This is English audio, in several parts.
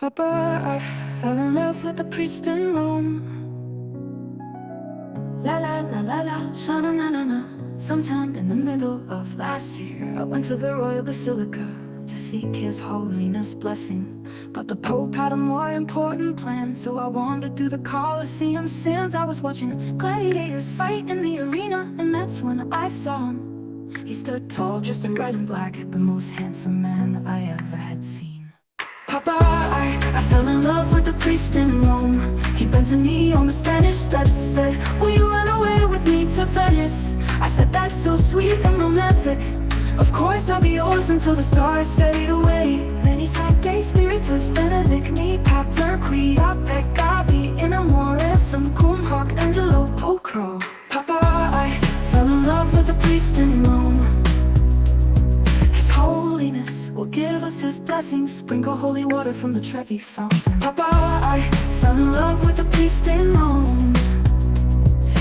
Papa, I fell in love with the priest in Rome. La la la la la, shana na na na. Sometime in the middle of last year, I went to the Royal Basilica to seek His Holiness' blessing. But the Pope had a more important plan, so I wandered through the Colosseum sands. I was watching gladiators fight in the arena, and that's when I saw him. He stood tall, dressed in red and black, the most handsome man that I ever had seen. Papa, I fell in love with the priest in Rome. He bent a knee on the Spanish steps, said, "Will you run away with me to Venice?" I said, "That's so sweet and romantic. Of course I'll be yours until the stars fade away." Then he sang Gay Spiritus Benedict me Pater quia peccavi in amore sum cum hoc angelo pulchro. Papa, I fell in love with the priest in Rome. His Holiness will give us His blessings, sprinkle holy water from the Trevi fountain. Papa, I fell in love with the priest in Rome.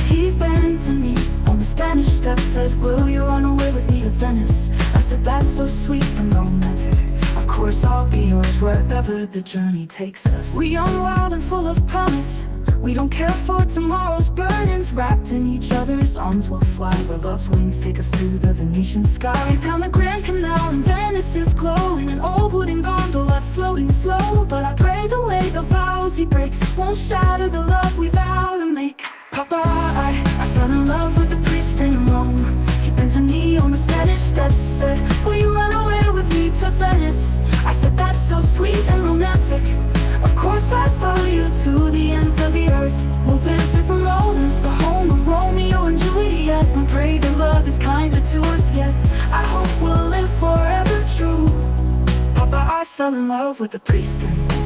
He bent a knee on the Spanish steps, said, "Will you run away with me to Venice?" I said, "That's so sweet and romantic. Of course I'll be yours wherever the journey takes us." We're young, wild, and full of promise. We don't care for tomorrow's burdens. Wrapped in each other's arms we'll fly, where love's wings take us through the Venetian sky. Down the Grand Canal and Venice is glowing, an old wooden gondola floating slow. But I pray the way the vows he breaks won't shatter the love we vow to make. Papa, I fell in love with the priest in Rome. He bent a knee on the Spanish steps, said, "Will you run away with me to Venice?" I said, "That's so sweet and romantic. Of course I'd follow you to the ends of the earth. We'll visit Verona, the home of Romeo and Juliet, and pray that love is kinder to us yet. I hope we'll live forever true." Papa, I fell in love with the priest in Rome.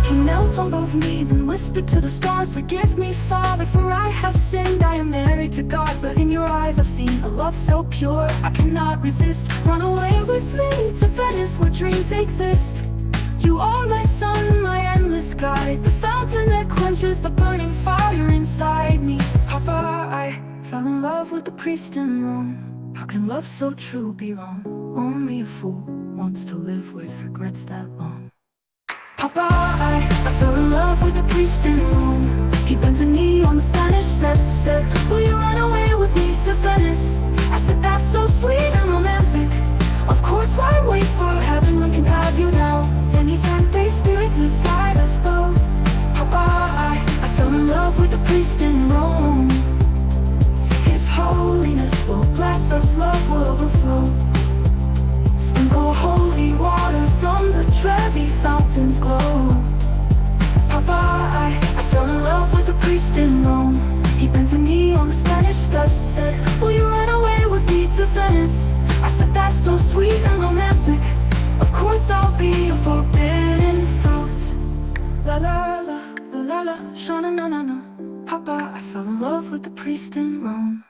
He knelt on both knees and whispered to the stars, "Forgive me, Father, for I have sinned. I am married to God, but in your eyes I've seen a love so pure I cannot resist. Run away with me to Venice where dreams exist. You are my sun, my endless guide, the fountain that quenches the burning fire inside me." Papa, I fell in love with the priest in Rome. How can love so true be wrong? Only a fool wants to live with regrets that long. Papa, I fell in love with the priest in Rome. He bent a knee on the Spanish steps, said, "Will you run away with me to Venice?" I said, "That's so sweet and romantic. Of course, why wait for heaven when we can have you now?" Then he sang Gay Spiritus guide us both. Papa, I fell in love with the priest in Rome. His Holiness will bless us, love will overflow. Sprinkle holy water from the Trevi fountain's glow. Papa, I fell in love with the priest in Rome. He bent a knee on the Spanish steps, said, "Will you run away with me to Venice?" I said, "That's so sweet and romantic. Of course I'll be your forbidden fruit." La la la, la la la, shana na na na. Papa, I fell in love with the priest in Rome.